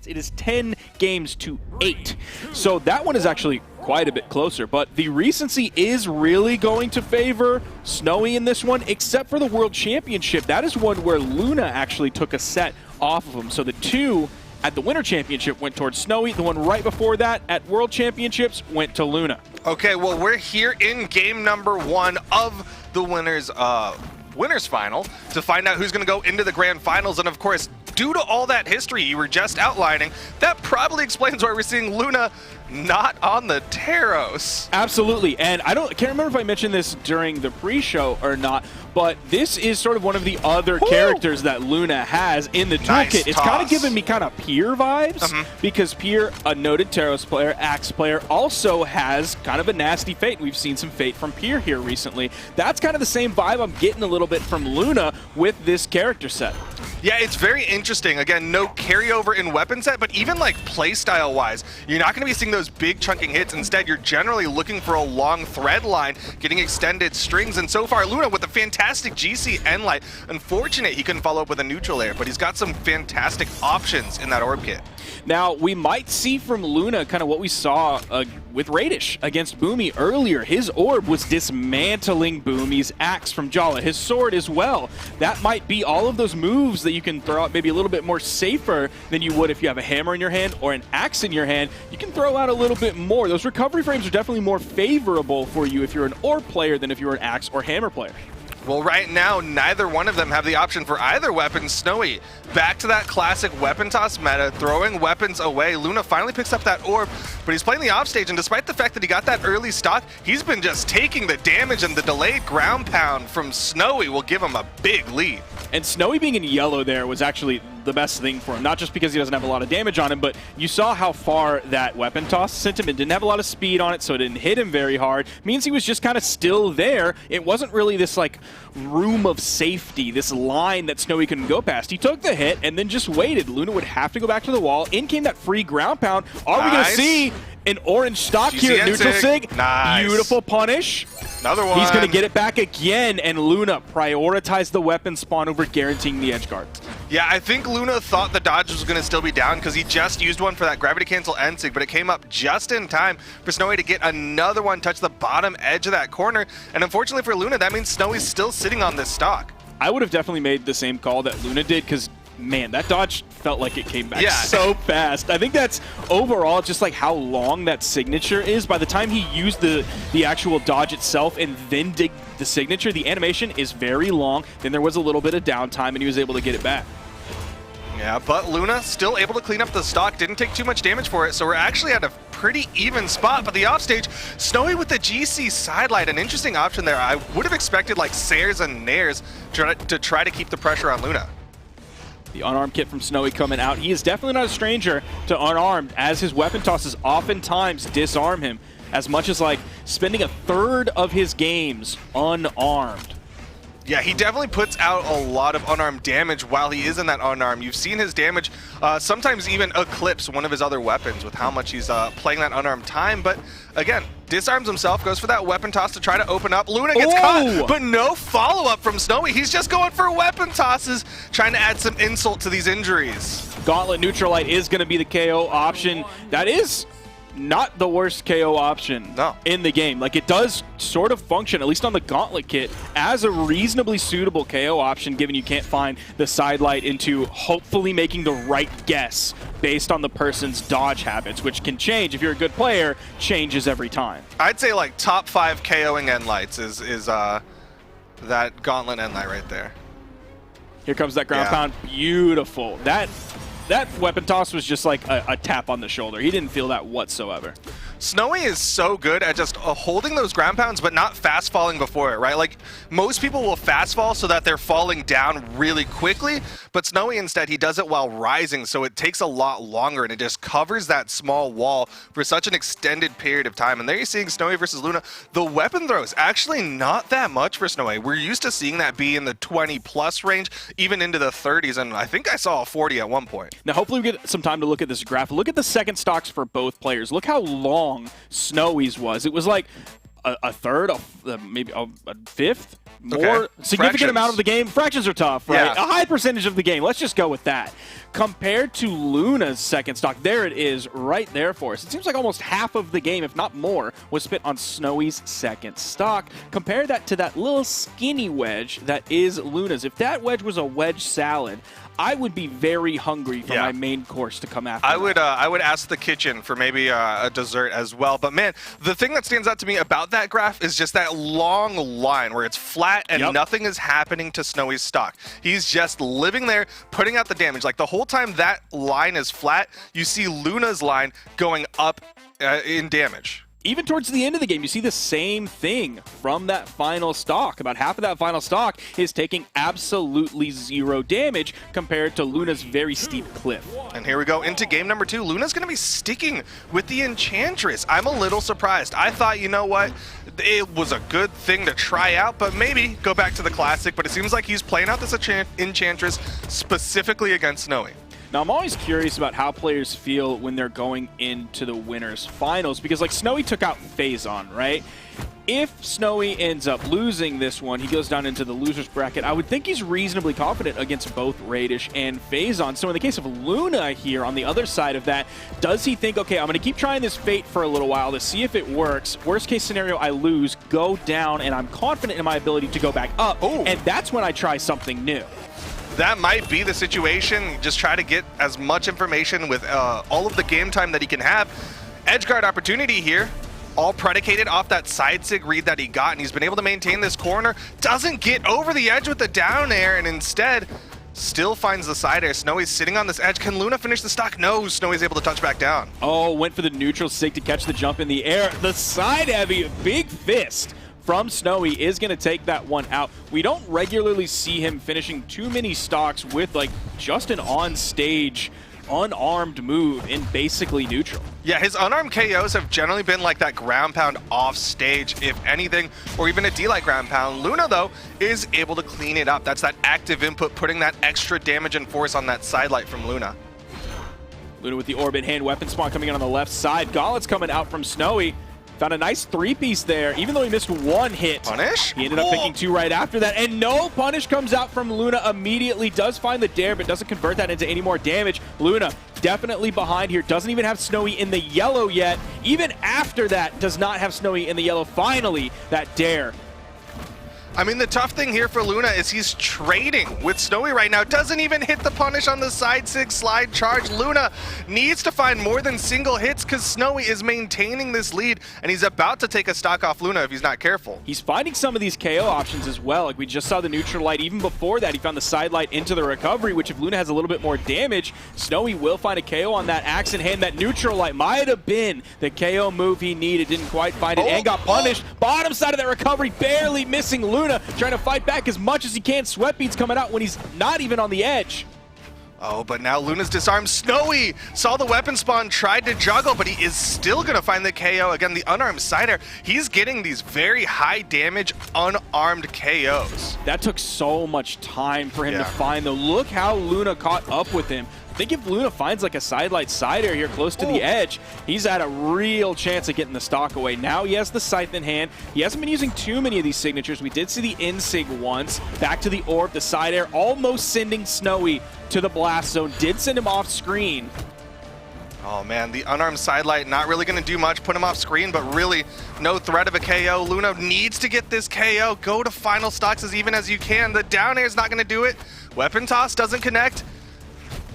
habits. It is 10 games to 8. So that one is actually quite a bit closer, but the recency is really going to favor Snowy in this one, except for the World Championship. That is one where Luna actually took a set off of him. So the 2 at the Winter Championship went towards Snowy. The one right before that at World Championships went to Luna. Okay, well, we're here in game number 1 of the winners final to find out who's going to go into the grand finals. And of course, due to all that history you were just outlining, that probably explains why we're seeing Luna not on the Taros. Absolutely, and I can't remember if I mentioned this during the pre-show or not, but this is sort of one of the other characters that Luna has in the toolkit. It's kind of giving me kind of Pier vibes, because Pier, a noted Taros player, Axe player, also has kind of a nasty fate. We've seen some fate from Pier here recently. That's kind of the same vibe I'm getting a little bit from Luna with this character set. Yeah, it's very interesting. Again, no carryover in weapon set, but even like playstyle wise, you're not going to be seeing those big chunking hits. Instead, you're generally looking for a long thread line, getting extended strings. And so far, Luna with a fantastic GC Enlight. Unfortunate he couldn't follow up with a neutral layer, but he's got some fantastic options in that orb kit. Now, we might see from Luna kind of what we saw with Radish against Boomy earlier. His orb was dismantling Boomy's axe from Brawlhalla, his sword as well. That might be all of those moves that you can throw out maybe a little bit more safer than you would if you have a hammer in your hand or an axe in your hand. You can throw out a little bit more. Those recovery frames are definitely more favorable for you if you're an orb player than if you're an axe or hammer player. Well, right now, neither one of them have the option for either weapon. Snowy, back to that classic weapon toss meta, throwing weapons away. Luna finally picks up that orb, but he's playing the offstage, and despite the fact that he got that early stock, he's been just taking the damage, and the delayed ground pound from Snowy will give him a big lead. And Snowy being in yellow there was actually the best thing for him, not just because he doesn't have a lot of damage on him, but you saw how far that weapon toss sent him. It didn't have a lot of speed on it, so it didn't hit him very hard. Means he was just kind of still there. It wasn't really this like room of safety, this line that Snowy couldn't go past. He took the hit and then just waited. Luna would have to go back to the wall. In came that free ground pound. Are we going to see an orange stock here at neutral sig? Nice. Beautiful punish. Another one. He's going to get it back again, and Luna prioritized the weapon spawn over guaranteeing the edge guard. Yeah, I think Luna thought the dodge was going to still be down because he just used one for that gravity cancel end-sig, but it came up just in time for Snowy to get another one, touch the bottom edge of that corner. And unfortunately for Luna, that means Snowy's still sitting on this stock. I would have definitely made the same call that Luna did, because man, that dodge felt like it came back so fast. I think that's overall just like how long that signature is. By the time he used the actual dodge itself and then did the signature, the animation is very long. Then there was a little bit of downtime and he was able to get it back. Yeah, but Luna still able to clean up the stock, didn't take too much damage for it, so we're actually at a pretty even spot. But the offstage, Snowy with the GC sidelight, an interesting option there. I would have expected like Sayers and Nairs to try to keep the pressure on Luna. The unarmed kit from Snowy coming out. He is definitely not a stranger to unarmed, as his weapon tosses oftentimes disarm him, as much as like spending a third of his games unarmed. Yeah, he definitely puts out a lot of unarmed damage while he is in that unarmed. You've seen his damage sometimes even eclipse one of his other weapons with how much he's playing that unarmed time. But again, disarms himself, goes for that weapon toss to try to open up. Luna gets caught, but no follow-up from Snowy. He's just going for weapon tosses, trying to add some insult to these injuries. Gauntlet Neutralite is going to be the KO option. That is not the worst KO option in the game. Like, it does sort of function, at least on the Gauntlet kit, as a reasonably suitable KO option, given you can't find the sidelight into hopefully making the right guess based on the person's dodge habits, which can change. If you're a good player, changes every time. I'd say like top 5 KOing Enlights is that Gauntlet Enlight right there. Here comes that ground pound. Beautiful. That weapon toss was just like a tap on the shoulder. He didn't feel that whatsoever. Snowy is so good at just holding those ground pounds, but not fast falling before it, right? Like, most people will fast fall so that they're falling down really quickly, but Snowy instead, he does it while rising, so it takes a lot longer, and it just covers that small wall for such an extended period of time. And there you're seeing Snowy versus Luna. The weapon throws, actually not that much for Snowy. We're used to seeing that be in the 20+ range, even into the 30s, and I think I saw a 40 at one point. Now, hopefully we get some time to look at this graph. Look at the second stocks for both players. Look how long Snowy's was. It was like a third, maybe a fifth, more significant amount of the game. Fractions are tough, right? Yeah. A high percentage of the game. Let's just go with that. compared to Luna's second stock. There it is right there for us. It seems like almost half of the game, if not more, was spent on Snowy's second stock. Compare that to that little skinny wedge that is Luna's. If that wedge was a wedge salad, I would be very hungry for my main course to come after. I would ask the kitchen for maybe a dessert as well. But man, the thing that stands out to me about that graph is just that long line where it's flat and nothing is happening to Snowy's stock. He's just living there, putting out the damage. Like the whole time that line is flat, you see Luna's line going up in damage. Even towards the end of the game, you see the same thing from that final stock. About half of that final stock is taking absolutely zero damage compared to Luna's very steep cliff. And here we go into game number 2. Luna's going to be sticking with the Enchantress. I'm a little surprised. I thought, you know what, it was a good thing to try out, but maybe go back to the classic. But it seems like he's playing out this Enchantress specifically against Snowy. Now, I'm always curious about how players feel when they're going into the winners finals, because like Snowy took out Phazon, right? If Snowy ends up losing this one, he goes down into the loser's bracket. I would think he's reasonably confident against both Radish and Phazon. So in the case of Luna here on the other side of that, does he think, okay, I'm going to keep trying this Fate for a little while to see if it works. Worst case scenario, I lose, go down, and I'm confident in my ability to go back up. Ooh. And that's when I try something new. That might be the situation. Just try to get as much information with all of the game time that he can have. Edgeguard opportunity here, all predicated off that side sig read that he got, and he's been able to maintain this corner. Doesn't get over the edge with the down air, and instead still finds the side air. Snowy's sitting on this edge. Can Luna finish the stock? No, Snowy's able to touch back down. Oh, went for the neutral sig to catch the jump in the air. The side heavy, big fist from Snowy is going to take that one out. We don't regularly see him finishing too many stocks with like just an on-stage unarmed move in basically neutral. Yeah, his unarmed KOs have generally been like that ground pound off stage, if anything, or even a D-like ground pound. Luna, though, is able to clean it up. That's that active input, putting that extra damage and force on that side light from Luna. Luna with the orb in hand, weapon spawn coming in on the left side. Gauntlet's coming out from Snowy. Found a nice three-piece there, even though he missed one hit. Punish? He ended up picking two right after that, and no punish comes out from Luna immediately. Does find the dare, but doesn't convert that into any more damage. Luna definitely behind here. Doesn't even have Snowy in the yellow yet. Even after that, does not have Snowy in the yellow. Finally, that dare. I mean, the tough thing here for Luna is he's trading with Snowy right now. Doesn't even hit the punish on the side sig slide charge. Luna needs to find more than single hits because Snowy is maintaining this lead, and he's about to take a stock off Luna if he's not careful. He's finding some of these KO options as well. Like we just saw the neutral light. Even before that, he found the side light into the recovery, which if Luna has a little bit more damage, Snowy will find a KO on that axe in hand. That neutral light might have been the KO move he needed. Didn't quite find it and got punished. Bottom side of that recovery, barely missing Luna. Trying to fight back as much as he can. Sweatbeat's coming out when he's not even on the edge. Oh, but now Luna's disarmed. Snowy saw the weapon spawn, tried to juggle, but he is still going to find the KO. Again, the unarmed side air. He's getting these very high damage unarmed KOs. That took so much time for him to find, though. Look how Luna caught up with him. I think if Luna finds like a sidelight side air here close to the edge, he's had a real chance of getting the stock away. Now he has the scythe in hand. He hasn't been using too many of these signatures. We did see the in-sig once. Back to the orb, the side air, almost sending Snowy to the blast zone. Did send him off screen. Oh man, the unarmed sidelight not really going to do much. Put him off screen, but really no threat of a KO. Luna needs to get this KO. Go to final stocks as even as you can. The down air is not going to do it. Weapon toss doesn't connect.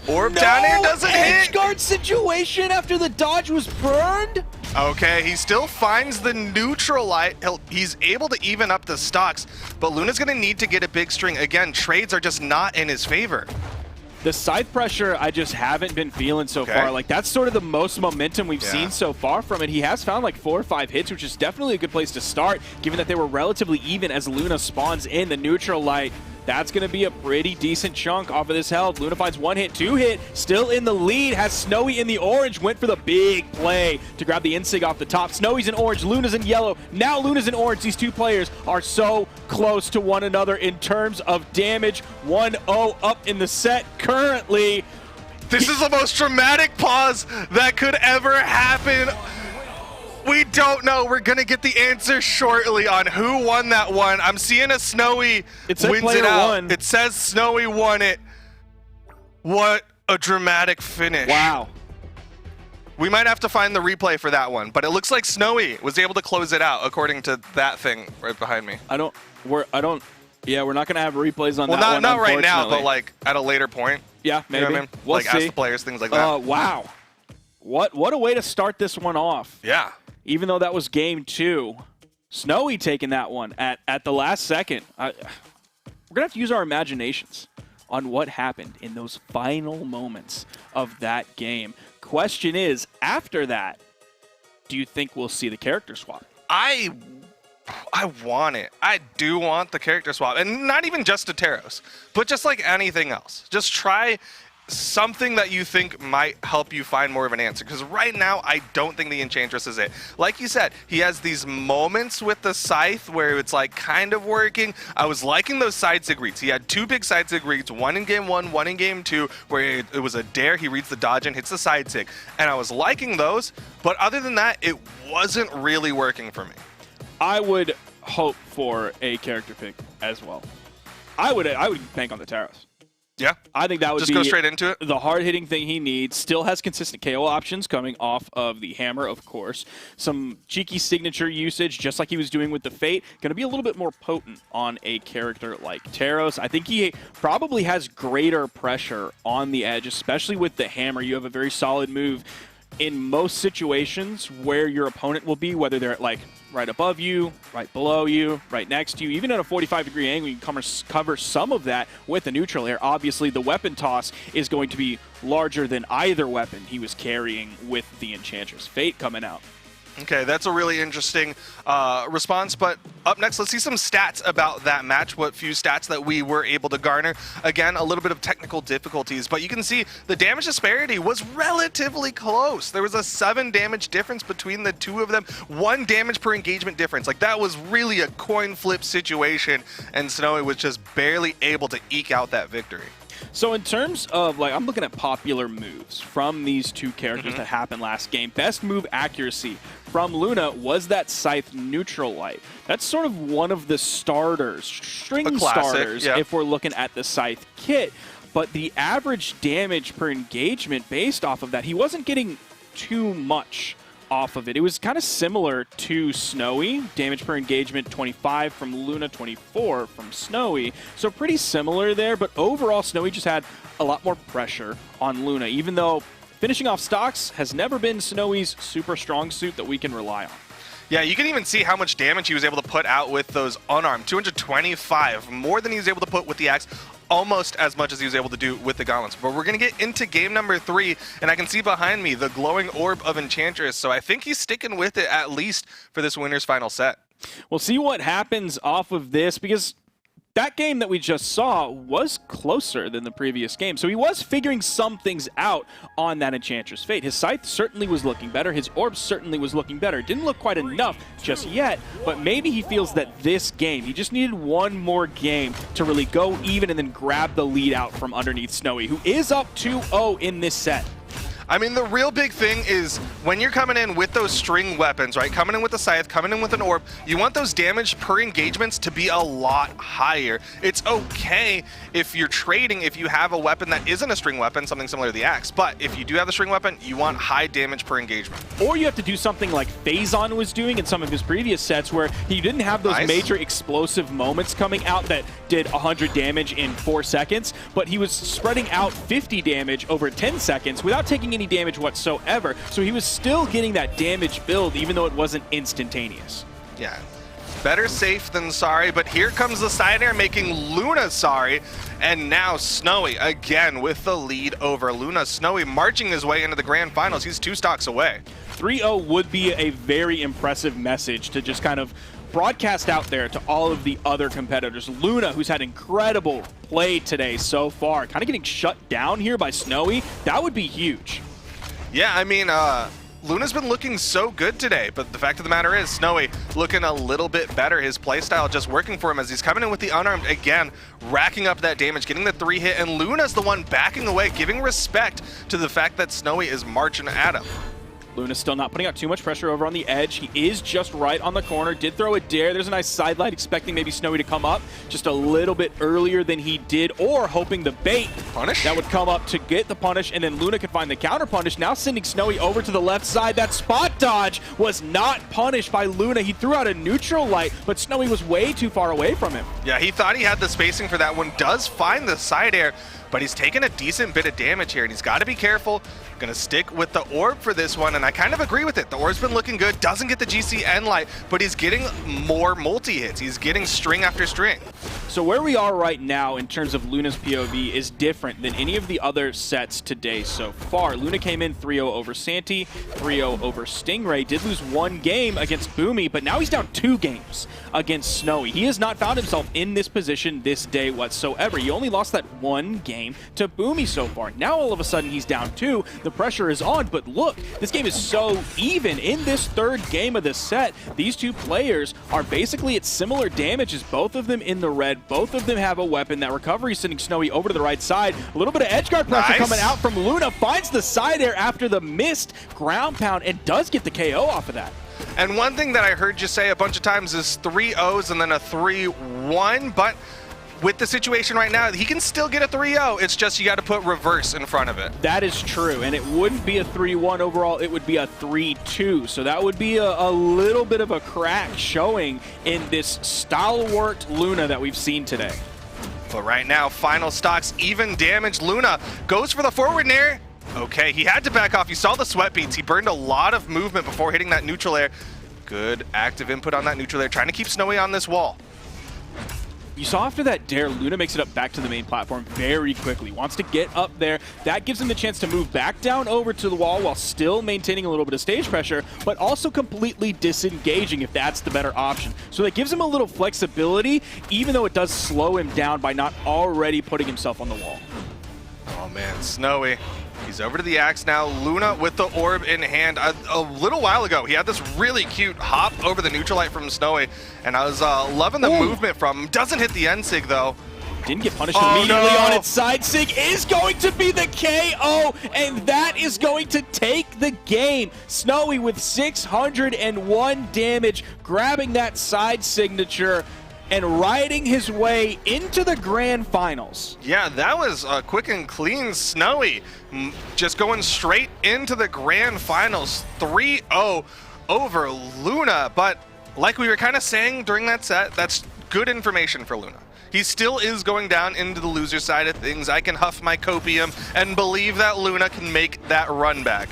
Orb down air doesn't hit. Edgeguard situation after the dodge was burned. Okay, he still finds the neutral light. He's able to even up the stocks, but Luna's going to need to get a big string. Again, trades are just not in his favor. The scythe pressure, I just haven't been feeling so far. Like, that's sort of the most momentum we've seen so far from it. He has found like 4 or 5 hits, which is definitely a good place to start, given that they were relatively even as Luna spawns in the neutral light. That's going to be a pretty decent chunk off of this health. Luna finds 1 hit, 2 hit, still in the lead, has Snowy in the orange, went for the big play to grab the insig off the top. Snowy's in orange, Luna's in yellow. Now Luna's in orange. These two players are so close to one another in terms of damage. 1-0 up in the set currently. This is the most dramatic pause that could ever happen. We don't know. We're going to get the answer shortly on who won that one. I'm seeing a Snowy wins it out. It says Snowy won it. What a dramatic finish. Wow. We might have to find the replay for that one, but it looks like Snowy was able to close it out according to that thing right behind me. Yeah, we're not going to have replays on that one. Well, not right now, but like at a later point. Yeah, maybe. You know what I mean? We'll like see. ask the players, things like that. Wow. What a way to start this one off. Yeah. Even though that was game 2. Snowy taking that one at the last second. We're going to have to use our imaginations on what happened in those final moments of that game. Question is, after that, do you think we'll see the character swap? I want it. I do want the character swap. And not even just to Taros, but just like anything else. Just try something that you think might help you find more of an answer. Because right now, I don't think the Enchantress is it. Like you said, he has these moments with the Scythe where it's like kind of working. I was liking those side sig reads. He had 2 big side sig reads, one in game 1, one in game 2, where it was a dare, he reads the dodge and hits the side sig. And I was liking those, but other than that, it wasn't really working for me. I would hope for a character pick as well. I would bank on the Taros. Yeah, I think that would just be go straight into it. The hard-hitting thing he needs. Still has consistent KO options coming off of the hammer, of course. Some cheeky signature usage, just like he was doing with the Fate. Going to be a little bit more potent on a character like Taros. I think he probably has greater pressure on the edge, especially with the hammer. You have a very solid move in most situations where your opponent will be, whether they're like right above you, right below you, right next to you. Even at a 45-degree angle, you can cover some of that with a neutral air. Obviously, the weapon toss is going to be larger than either weapon he was carrying with the Enchantress Fate coming out. Okay, that's a really interesting response, but up next, let's see some stats about that match, what few stats that we were able to garner. Again, a little bit of technical difficulties, but you can see the damage disparity was relatively close. There was a 7 damage difference between the two of them, 1 damage per engagement difference. Like, that was really a coin flip situation, and Snowy was just barely able to eke out that victory. So in terms of, like, I'm looking at popular moves from these two characters that happened last game. Best move accuracy from Luna was that Scythe neutral light. That's sort of one of the starters, string starters, if we're looking at the Scythe kit. But the average damage per engagement based off of that, he wasn't getting too much off of it. It was kind of similar to Snowy. Damage per engagement 25 from Luna, 24 from Snowy. So pretty similar there, but overall Snowy just had a lot more pressure on Luna, even though finishing off stocks has never been Snowy's super strong suit that we can rely on. Yeah, you can even see how much damage he was able to put out with those unarmed. 225, more than he was able to put with the axe. Almost as much as he was able to do with the gauntlets. But we're going to get into game number 3, and I can see behind me the glowing orb of Enchantress, so I think he's sticking with it at least for this winner's final set. We'll see what happens off of this, because that game that we just saw was closer than the previous game. So he was figuring some things out on that Enchantress Fate. His Scythe certainly was looking better. His Orb certainly was looking better. Didn't look quite enough just yet, but maybe he feels that this game, he just needed one more game to really go even and then grab the lead out from underneath Snowy, who is up 2-0 in this set. I mean, the real big thing is when you're coming in with those string weapons, right? Coming in with a Scythe, coming in with an Orb, you want those damage per engagements to be a lot higher. It's okay if you're trading, if you have a weapon that isn't a string weapon, something similar to the axe. But if you do have the string weapon, you want high damage per engagement. Or you have to do something like Phazon was doing in some of his previous sets, where he didn't have those major explosive moments coming out that did 100 damage in 4 seconds, but he was spreading out 50 damage over 10 seconds without taking any damage whatsoever. So he was still getting that damage build, even though it wasn't instantaneous. Yeah. Better safe than sorry, but here comes the side air making Luna sorry, and now Snowy again with the lead over Luna. Snowy marching his way into the grand finals. He's 2 stocks away. 3-0 would be a very impressive message to just kind of broadcast out there to all of the other competitors. Luna, who's had incredible play today so far, kind of getting shut down here by Snowy, that would be huge. Yeah, I mean, Luna's been looking so good today, but the fact of the matter is Snowy looking a little bit better. His playstyle just working for him as he's coming in with the unarmed again, racking up that damage, getting the 3 hit, and Luna's the one backing away, giving respect to the fact that Snowy is marching at him. Luna's still not putting out too much pressure over on the edge. He is just right on the corner. Did throw a dare. There's a nice side light, expecting maybe Snowy to come up just a little bit earlier than he did, or hoping the bait punish that would come up to get the punish, and then Luna can find the counter punish. Now sending Snowy over to the left side. That spot dodge was not punished by Luna. He threw out a neutral light, but Snowy was way too far away from him. Yeah, he thought he had the spacing for that one. Does find the side air, but he's taken a decent bit of damage here, and he's got to be careful. Gonna stick with the orb for this one, and I kind of agree with it. The orb's been looking good, doesn't get the GCN light, but he's getting more multi-hits. He's getting string after string. So where we are right now in terms of Luna's POV is different than any of the other sets today so far. Luna came in 3-0 over Santi, 3-0 over Stingray, did lose one game against Boomy, but now he's down 2 games against Snowy. He has not found himself in this position this day whatsoever. He only lost that one game to Boomy so far. Now all of a sudden he's down 2. The pressure is on, but look, this game is so even. In this third game of the set, these two players are basically at similar damages, both of them in the red. Both of them have a weapon. That recovery is sending Snowy over to the right side. A little bit of edge guard pressure coming out from Luna. Finds the side air after the missed ground pound and does get the KO off of that. And one thing that I heard you say a bunch of times is 3-0s and then a 3-1, but with the situation right now, he can still get a 3-0. It's just you got to put reverse in front of it. That is true, and it wouldn't be a 3-1 overall. It would be a 3-2. So that would be a little bit of a crack showing in this stalwart Luna that we've seen today. But right now, final stocks, even damage. Luna goes for the forward nair. Okay, he had to back off. You saw the sweat beats. He burned a lot of movement before hitting that neutral air. Good active input on that neutral air, trying to keep Snowy on this wall. You saw after that dare, Luna makes it up back to the main platform very quickly. Wants to get up there. That gives him the chance to move back down over to the wall while still maintaining a little bit of stage pressure, but also completely disengaging if that's the better option. So that gives him a little flexibility, even though it does slow him down by not already putting himself on the wall. Oh man, Snowy. He's over to the axe now. Luna with the orb in hand. A little while ago, he had this really cute hop over the neutral light from Snowy, and I was loving the movement from him. Doesn't hit the end sig though. Didn't get punished immediately on its side. Sig is going to be the KO, and that is going to take the game. Snowy with 601 damage, grabbing that side signature and riding his way into the grand finals. Yeah, that was a quick and clean Snowy. Just going straight into the grand finals. 3-0 over Luna. But like we were kind of saying during that set, that's good information for Luna. He still is going down into the loser side of things. I can huff my copium and believe that Luna can make that run back.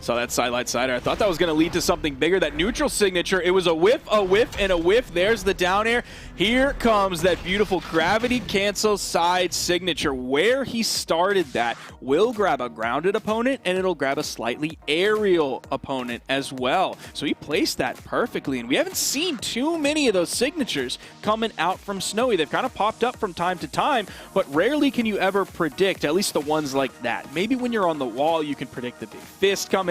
Saw that sidelight sider. I thought that was going to lead to something bigger. That neutral signature, it was a whiff, and a whiff. There's the down air. Here comes that beautiful gravity cancel side signature. Where he started that will grab a grounded opponent, and it'll grab a slightly aerial opponent as well. So he placed that perfectly, and we haven't seen too many of those signatures coming out from Snowy. They've kind of popped up from time to time, but rarely can you ever predict, at least the ones like that. Maybe when you're on the wall, you can predict the big fist coming